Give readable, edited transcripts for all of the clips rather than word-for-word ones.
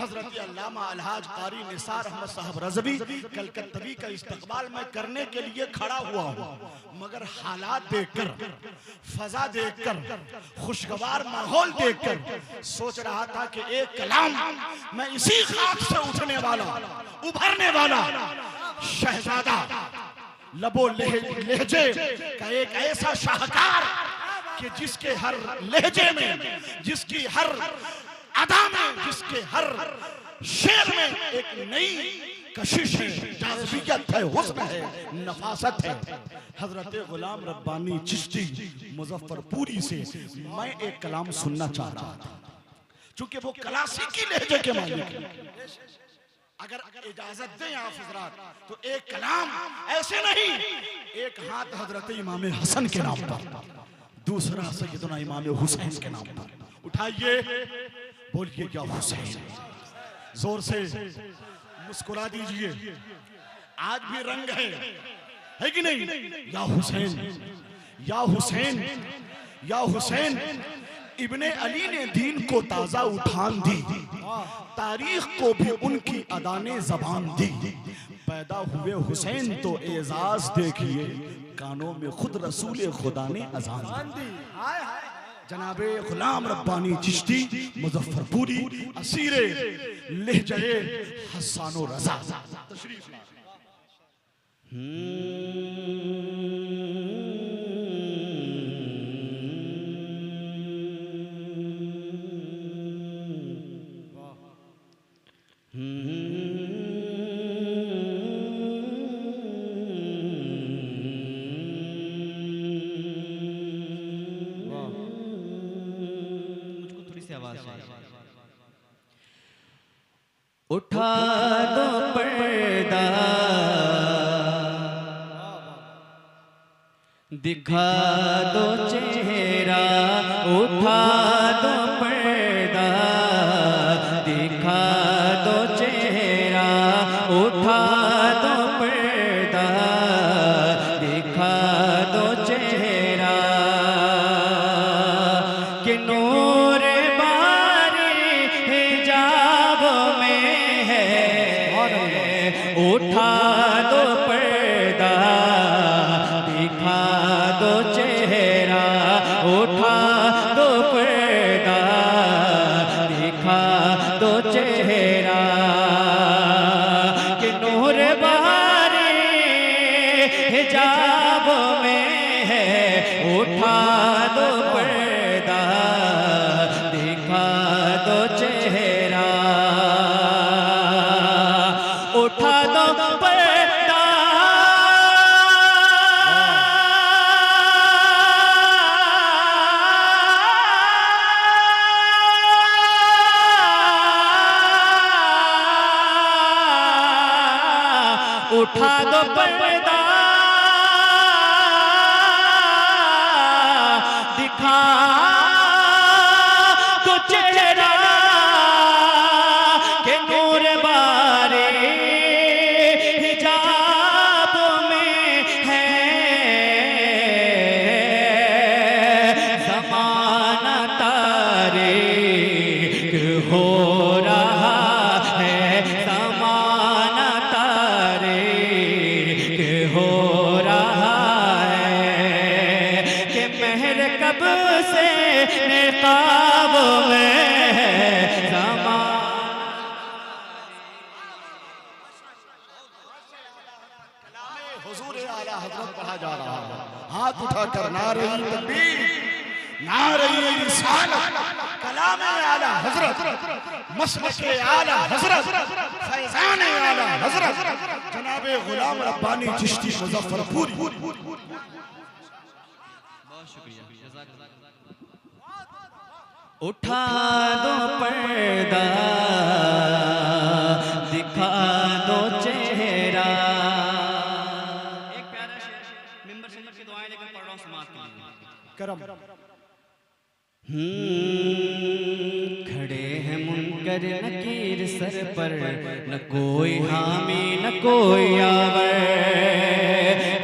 हजरत अल्लामा अलहाज कारी निसार अहमद साहब रज़वी कलकत्तवी का इस्तकबाल मैं करने के लिए खड़ा हुआ हूँ, मगर हालात देखकर, फजा देखकर, खुशगवार माहौल देखकर सोच रहा था कि एक कलाम मैं इसी खाक से उठने वाला, उभरने वाला शहजादा, लबो लहजे का एक ऐसा शाहकार कि जिसके हर लहजे में, जिसकी हर अदा में, जिसके हर शेर में एक नई कशिश है, जाज़िबियत है, हुस्न है, नफासत है। हजरत गुलाम रब्बानी चिश्ती मुजफ्फरपुरी से मैं एक कलाम सुनना चाह रहा था, चूंकि वो क्लासिकी लहजे के मालिक हैं। अगर इजाजत दें आप हजरात तो एक कलाम ऐसे नहीं, एक हाथ हजरत इमाम हसन के नाम पर, दूसरा सैयदना इमाम हुसैन के नाम पर उठाइए, बोलिए या हुसैन, जोर से मुस्कुरा दीजिए, आज भी रंग है कि नहीं? या हुसैन, या हुसैन, या हुसैन। इब्ने अली ने दीन को ताजा उठान दी, तारीख को भी उनकी अदा ने जबान दी। पैदा हुए हुसैन तो एजाज देखिए, कानों में खुद रसूल खुदा ने अजान दी। जनाबे गुलाम रब्बानी चिश्ती मुजफ्फरपुरी असीरे लहजे हसानो रजा तशरीफ लाए। उठा दो पर्दा, दिखा दो चेहरा, उठा दो पर्दा, दिखा दो चेहरा, उठा दो पर्दा, दिखा दो चेहरा, कि नूर उठा दो पर्दा, दिखा दो चेहरा, उठा दो पर्दा, दिखा दो चेहरा, कि नूर बारे हिजाब में है, उठा दो पर्दा, दिखा दो चेहरा, उठा दो पर्दा, उठा दो पर्दा, दिखा दो चेहरा, के नूर बारे हिजाब में है, ज़माना तारीक हो रहा है, ज़माना तारीक हो रहा है, कि महर कब से निकाब में है, हाथ उठाकर नारे तकबीर, नारे रिसालत, कलामे आला हजरत, मसलके आला हजरत, फैज़ाने आला हजरत जनाबे गुलाम रब्बानी चिश्ती मुजफ्फरपुरी। बहुत शुक्रिया। उठा दो पर्दा, दिखा दो चेहरा। एक प्यारा मिंबर से की दुआएं लेकर पढ़ रहा हूं, समाअत कीजिए। करम। खड़े हैं मुनकर नकीर सर पर, न कोई हामी न कोई आवर।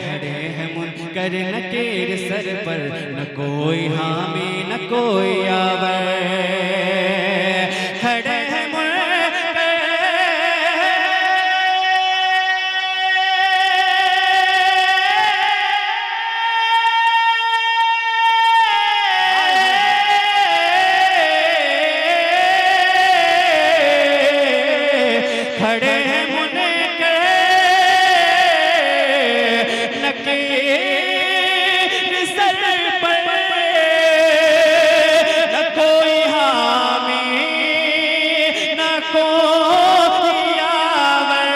खड़े हैं मुनकर नकीर सर पर, न कोई हामी न कोई आवर। खड़े हैं मुनकर खड़े हैं मुनकर नकीर सर पर, न कोई हामी न कोई यावर।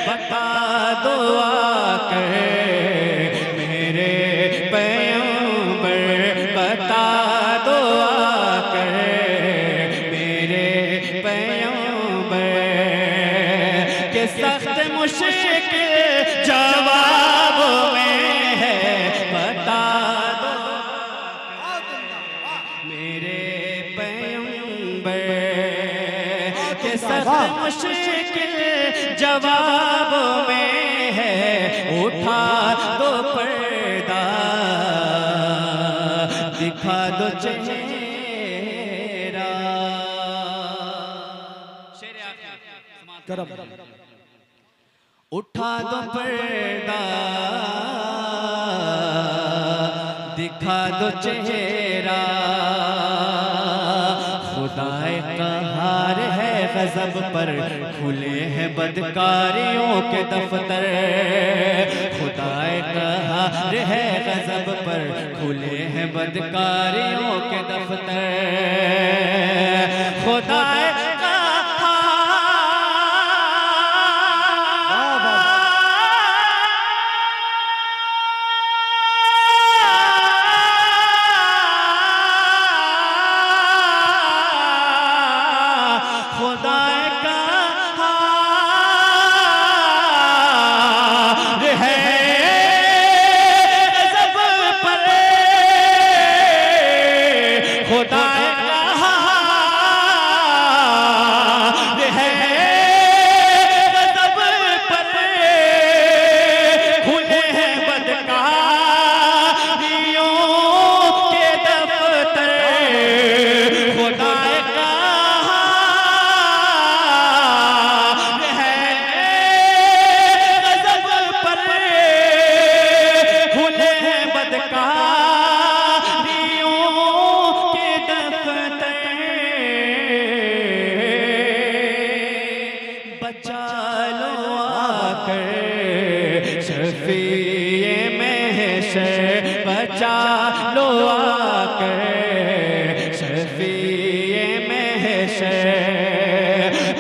बता दो आकर मेरे पैगंबर, बता दो आकर मेरे पैगंबर के सख्त मुश्किल जवाब में है। बता दो मेरे पैगंबर के सख्त मुश्किल जवाब में है। उठा दो पर्दा दिखा दो चेहरा। करम उठा दो पर्दा दिखा दो चेहरा। खुदाए कहार है गजब पर, खुले हैं बदकारियों के दफ्तर। खुदाए कहार है गजब पर, खुले हैं बदकारियों के दफ्तर। खुदाए शफीए महशर बचा लो आकर, शफीए महशर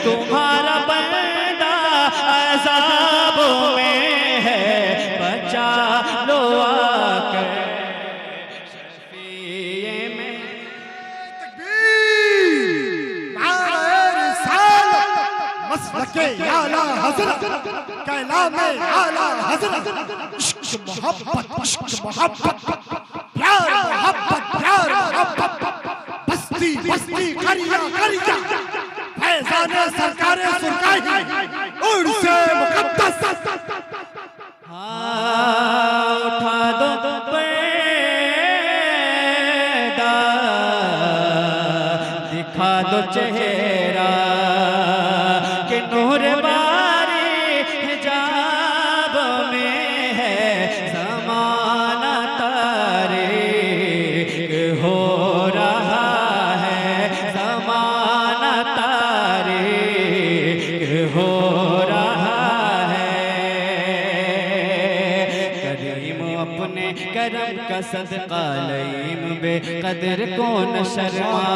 तुम्हारा बंदा अज़ाबों में है। बचा लो आकर शफीए में। मसलके आला हज़रत कलामे आला हज़रत। इश्क मोहब्बत प्यार मोहब्बत प्यार मोहब्बत, बस्ती बस्ती करिया करिया फैज़ाने सरकारे सुरकाई उर्से मुक़द्दस। उठा दो पर्दा दिखा दो चेहरा कि नूर बारी हिजाब में है। ज़माना तारीक हो रहा है, ज़माना तारीक हो रहा है। करीम अपने करम का सदका लईम बेकदर को न शर्मा।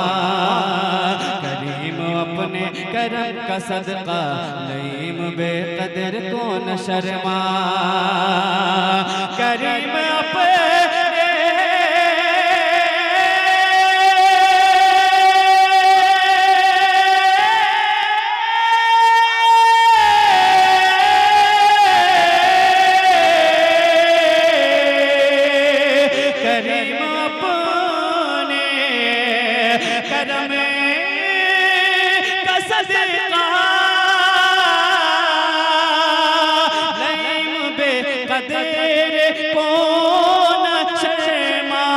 करीम अपने करम का सदका लईम बेकदर को न शर्मा। करीम अपने करीम अपने करम का सदका लईम बेकदर को न शर्मा।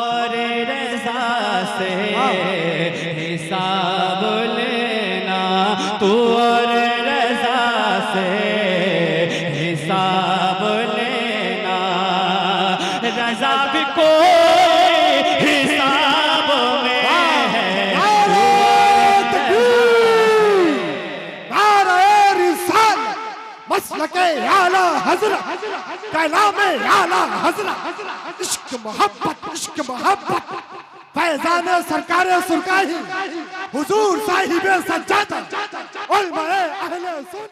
और रज़ा से हिसाब लेना, तू और रज़ा से हिसाब लेना। रज़ा भी कोई आला हजरत, कलामे आला हजरत, इश्क मोहब्बत, फैजान सरकार सुरकाही, हुजूर साहिब सज्जादा, उलमाए अहले सुन्नत।